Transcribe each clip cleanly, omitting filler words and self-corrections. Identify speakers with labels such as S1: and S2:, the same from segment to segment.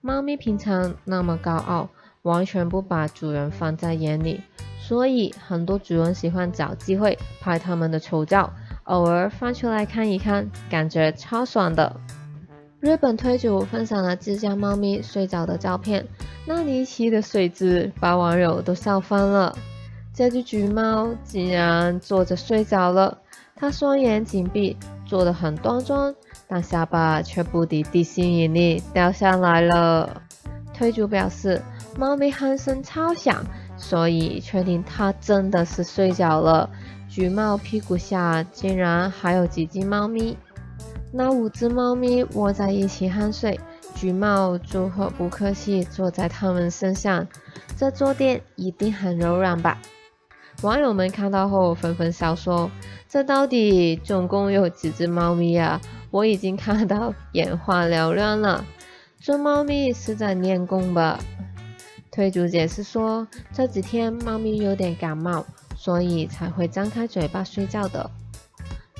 S1: 猫咪平常那么高傲，完全不把主人放在眼里，所以很多主人喜欢找机会拍它们的丑照，偶尔翻出来看一看，感觉超爽的。日本推主分享了自家猫咪睡着的照片，那离奇的睡姿把网友都笑翻了。这只橘猫竟然坐着睡着了，它双眼紧闭，坐得很端庄，但下巴却不敌地心引力掉下来了。推主表示，猫咪鼾声超响，所以确定它真的是睡着了。橘猫屁股下竟然还有几只猫咪。那5只猫咪窝在一起酣睡，橘猫祝贺不客气坐在它们身上，这坐垫一定很柔软吧？网友们看到后纷纷笑说：“这到底总共有几只猫咪啊？我已经看到眼花缭乱了。这猫咪是在练功吧？”推主解释说，这几天猫咪有点感冒，所以才会张开嘴巴睡觉的。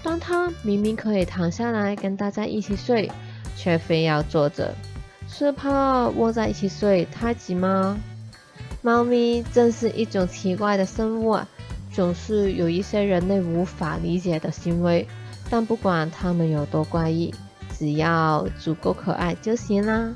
S1: 但它明明可以躺下来跟大家一起睡，却非要坐着，是怕窝在一起睡太挤吗？猫咪真是一种奇怪的生物啊，总是有一些人类无法理解的行为，但不管它们有多怪异，只要足够可爱就行啦。